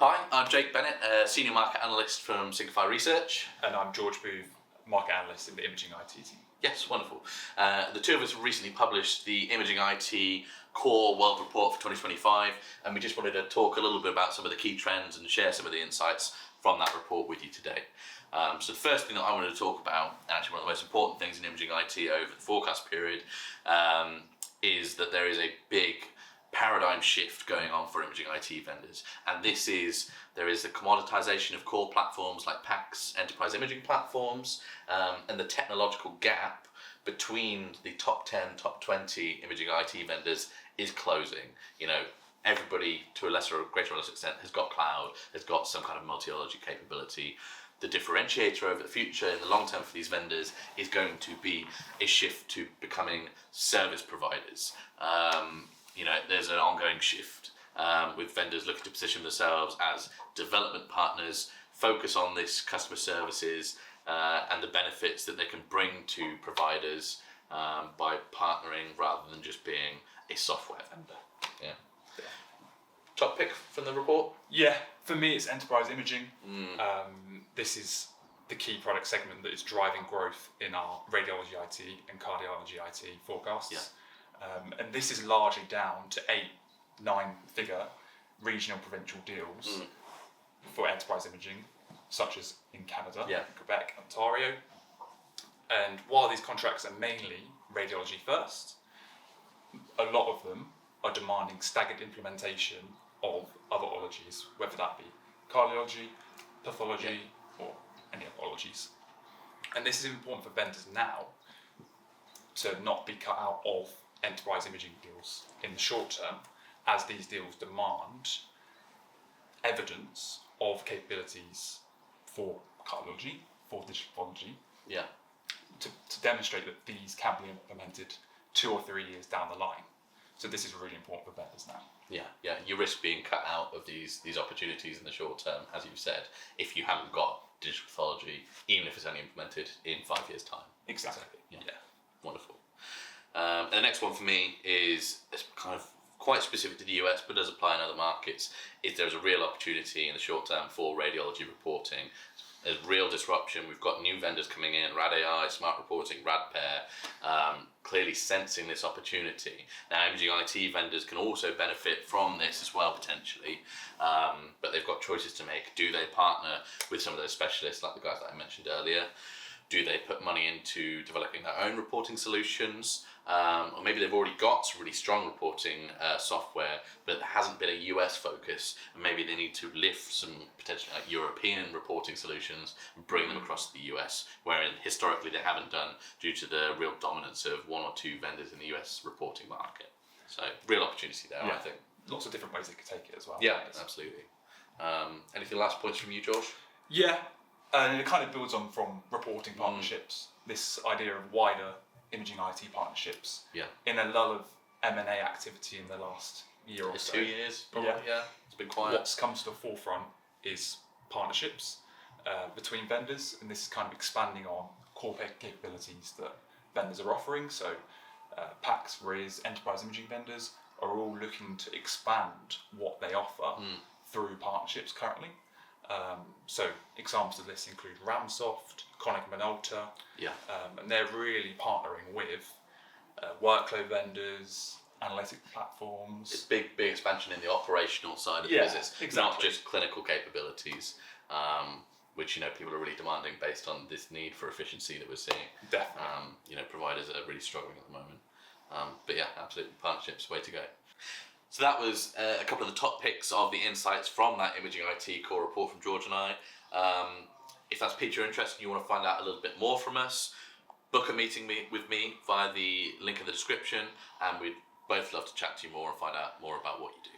Hi, I'm Jake Bennett, a Senior Market Analyst from Signify Research. And I'm George Booth, Market Analyst in the Imaging IT team. Yes, wonderful. The two of us have recently published the Imaging IT Core World Report for 2025, and we just wanted to talk a little bit about some of the key trends and share some of the insights from that report with you today. So the first thing that I wanted to talk about, and actually one of the most important things in Imaging IT over the forecast period, is that there is a big paradigm shift going on for imaging IT vendors, and there is the commoditization of core platforms like PACS, enterprise imaging platforms, and the technological gap between the top 10, top 20 imaging IT vendors is closing. Everybody, to a greater or lesser extent, has got cloud, has got some kind of multi-ology capability. The differentiator over the future in the long term for these vendors is going to be a shift to becoming service providers. There's an ongoing shift with vendors looking to position themselves as development partners, focus on this customer services and the benefits that they can bring to providers by partnering rather than just being a software vendor. Yeah. Top pick from the report? Yeah, for me it's enterprise imaging. This is the key product segment that is driving growth in our radiology IT and cardiology IT forecasts. Yeah. And this is largely down to 8-9 figure regional provincial deals for enterprise imaging, such as in Canada, Quebec, Ontario. And while these contracts are mainly radiology first, a lot of them are demanding staggered implementation of other ologies, whether that be cardiology, pathology, or any other ologies. And this is important for vendors now to not be cut out of enterprise imaging deals in the short term, as these deals demand evidence of capabilities for cardiology, for digital pathology, to demonstrate that these can be implemented 2 or 3 years down the line. So this is really important for vendors now. Yeah. You risk being cut out of these opportunities in the short term, as you've said, if you haven't got digital pathology, even if it's only implemented in 5 years' time. Exactly. Yeah. Wonderful. And the next one for me is kind of quite specific to the US, but does apply in other markets, is there's a real opportunity in the short term for radiology reporting. There's real disruption. We've got new vendors coming in, Rad AI, Smart Reporting, RadPair, clearly sensing this opportunity. Now, imaging IT vendors can also benefit from this as well, potentially, but they've got choices to make. Do they partner with some of those specialists, like the guys that I mentioned earlier? Do they put money into developing their own reporting solutions? Or maybe they've already got some really strong reporting software, but there hasn't been a US focus, and maybe they need to lift some potentially like European reporting solutions and bring them across the US, wherein historically they haven't done due to the real dominance of 1 or 2 vendors in the US reporting market. So real opportunity there, I think. Lots of different ways they could take it as well. Yeah, absolutely. Anything last points from you, George? Yeah, and it kind of builds on from reporting partnerships, this idea of wider imaging IT partnerships. Yeah. In a lull of M&A activity in the last year or so. 2 years, probably, yeah. It's been quiet. What's come to the forefront is partnerships between vendors, and this is kind of expanding on core capabilities that vendors are offering. So PACS, RIS, enterprise imaging vendors are all looking to expand what they offer through partnerships currently. So examples of this include Ramsoft, Konica Minolta, and they're really partnering with workload vendors, analytic platforms. It's big expansion in the operational side of the business, not just clinical capabilities, which people are really demanding based on this need for efficiency that we're seeing. Definitely. Providers are really struggling at the moment. But yeah, absolutely, partnerships, way to go. So that was a couple of the top picks of the insights from that Imaging IT Core report from George and I. If that's piqued your interest and you want to find out a little bit more from us, book a meeting with me via the link in the description, and we'd both love to chat to you more and find out more about what you do.